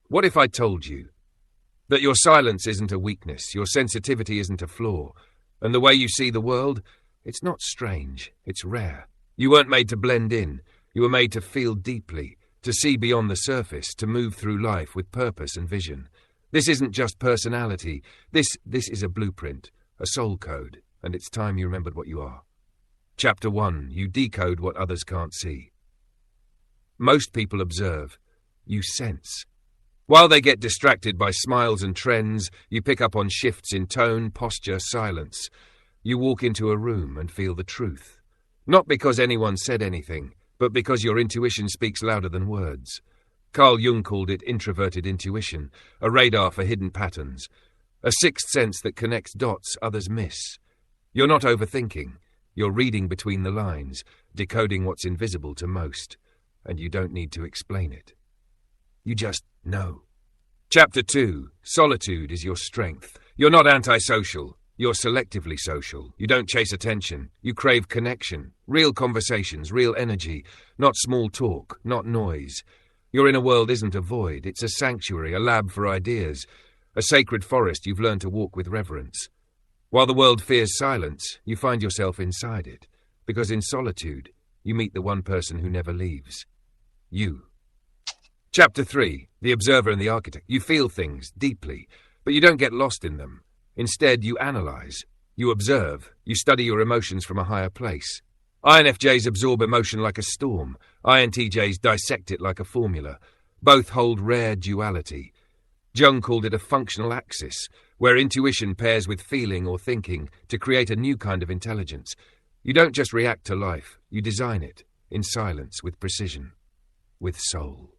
What if I told you that your silence isn't a weakness, your sensitivity isn't a flaw, and the way you see the world, it's not strange, it's rare. You weren't made to blend in, you were made to feel deeply, to see beyond the surface, to move through life with purpose and vision. This isn't just personality, this is a blueprint, a soul code, and it's time you remembered what you are. Chapter 1. You decode what others can't see. Most people observe, you sense. While they get distracted by smiles and trends, you pick up on shifts in tone, posture, silence. You walk into a room and feel the truth. Not because anyone said anything, but because your intuition speaks louder than words. Carl Jung called it introverted intuition, a radar for hidden patterns, a sixth sense that connects dots others miss. You're not overthinking, you're reading between the lines, decoding what's invisible to most, and you don't need to explain it. You just know. Chapter 2. Solitude is your strength. You're not antisocial. You're selectively social. You don't chase attention. You crave connection. Real conversations, real energy. Not small talk, not noise. Your inner world isn't a void. It's a sanctuary, a lab for ideas. A sacred forest you've learned to walk with reverence. While the world fears silence, you find yourself inside it. Because in solitude, you meet the one person who never leaves. You. Chapter 3. The observer and the architect. You feel things deeply, but you don't get lost in them. Instead, you analyze. You observe. You study your emotions from a higher place. INFJs absorb emotion like a storm. INTJs dissect it like a formula. Both hold rare duality. Jung called it a functional axis, where intuition pairs with feeling or thinking to create a new kind of intelligence. You don't just react to life, you design it, in silence, with precision, with soul.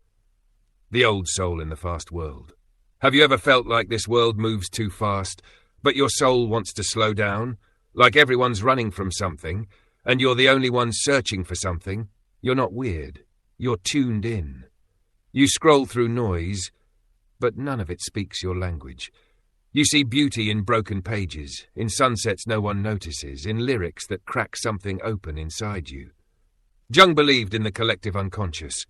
The old soul in the fast world. Have you ever felt like this world moves too fast, but your soul wants to slow down? Like everyone's running from something, and you're the only one searching for something? You're not weird. You're tuned in. You scroll through noise, but none of it speaks your language. You see beauty in broken pages, in sunsets no one notices, in lyrics that crack something open inside you. Jung believed in the collective unconscious,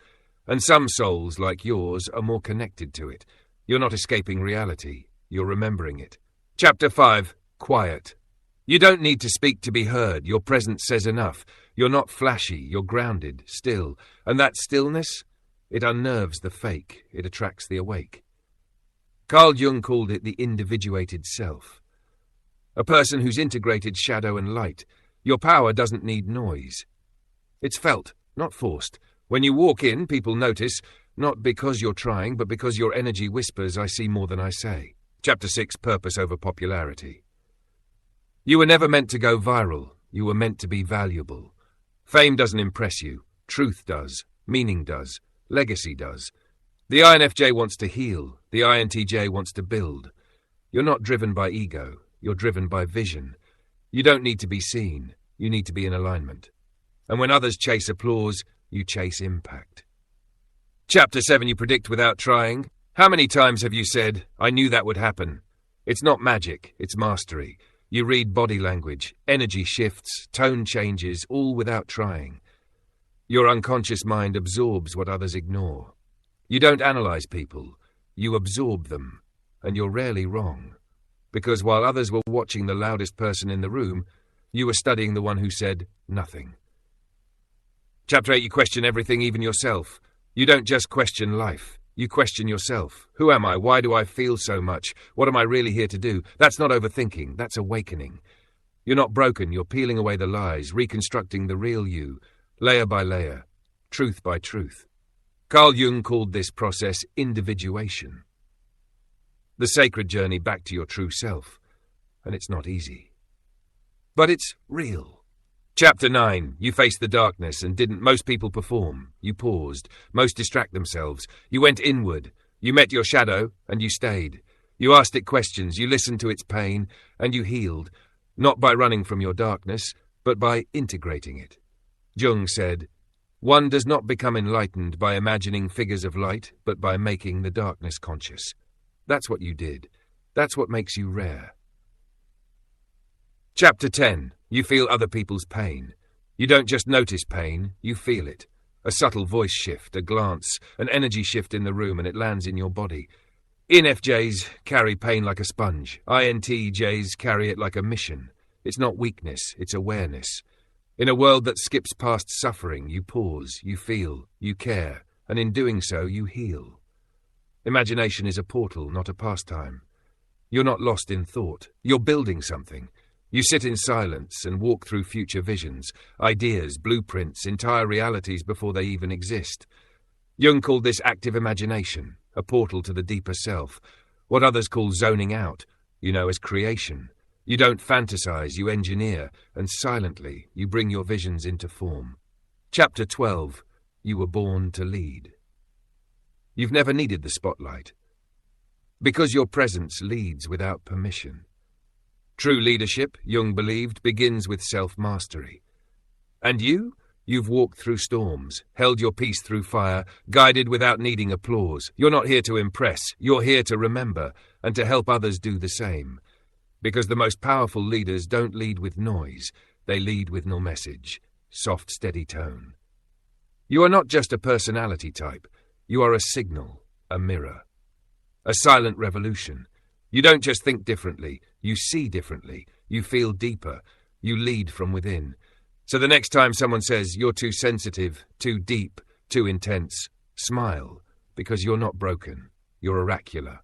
and some souls, like yours, are more connected to it. You're not escaping reality, you're remembering it. Chapter 5. Quiet. You don't need to speak to be heard, your presence says enough. You're not flashy, you're grounded, still. And that stillness, it unnerves the fake, it attracts the awake. Carl Jung called it the individuated self. A person who's integrated shadow and light. Your power doesn't need noise. It's felt, not forced. When you walk in, people notice, not because you're trying, but because your energy whispers, I see more than I say. Chapter 6. Purpose over popularity. You were never meant to go viral. You were meant to be valuable. Fame doesn't impress you. Truth does. Meaning does. Legacy does. The INFJ wants to heal. The INTJ wants to build. You're not driven by ego. You're driven by vision. You don't need to be seen. You need to be in alignment. And when others chase applause, you chase impact. Chapter 7. You predict without trying. How many times have you said, I knew that would happen? It's not magic, it's mastery. You read body language, energy shifts, tone changes, all without trying. Your unconscious mind absorbs what others ignore. You don't analyze people, you absorb them, and you're rarely wrong. Because while others were watching the loudest person in the room, you were studying the one who said nothing. Chapter 8. You question everything, even yourself. You don't just question life. You question yourself. Who am I? Why do I feel so much? What am I really here to do? That's not overthinking. That's awakening. You're not broken. You're peeling away the lies, reconstructing the real you, layer by layer, truth by truth. Carl Jung called this process individuation. The sacred journey back to your true self. And it's not easy. But it's real. Chapter 9. You faced the darkness and didn't most people perform. You paused. Most distract themselves. You went inward. You met your shadow and you stayed. You asked it questions. You listened to its pain and you healed. Not by running from your darkness, but by integrating it. Jung said, one does not become enlightened by imagining figures of light, but by making the darkness conscious. That's what you did. That's what makes you rare. Chapter 10. You feel other people's pain. You don't just notice pain, you feel it. A subtle voice shift, a glance, an energy shift in the room, and it lands in your body. INFJs carry pain like a sponge. INTJs carry it like a mission. It's not weakness, it's awareness. In a world that skips past suffering, you pause, you feel, you care, and in doing so, you heal. Imagination is a portal, not a pastime. You're not lost in thought. You're building something. You sit in silence and walk through future visions, ideas, blueprints, entire realities before they even exist. Jung called this active imagination, a portal to the deeper self. What others call zoning out, you know as creation. You don't fantasize, you engineer, and silently you bring your visions into form. Chapter 12. You were born to lead. You've never needed the spotlight, because your presence leads without permission. True leadership, Jung believed, begins with self-mastery. And you've walked through storms, held your peace through fire, guided without needing applause. You're not here to impress, you're here to remember, and to help others do the same. Because the most powerful leaders don't lead with noise, they lead with no message, soft, steady tone. You are not just a personality type, you are a signal, a mirror. A silent revolution. You don't just think differently, you see differently, you feel deeper, you lead from within. So the next time someone says you're too sensitive, too deep, too intense, smile, because you're not broken, you're oracular.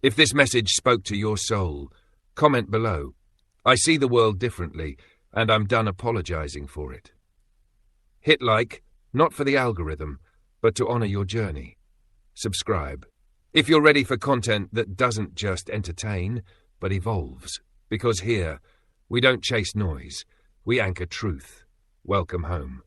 If this message spoke to your soul, comment below. I see the world differently, and I'm done apologizing for it. Hit like, not for the algorithm, but to honor your journey. Subscribe. If you're ready for content that doesn't just entertain, but evolves. Because here, we don't chase noise, we anchor truth. Welcome home.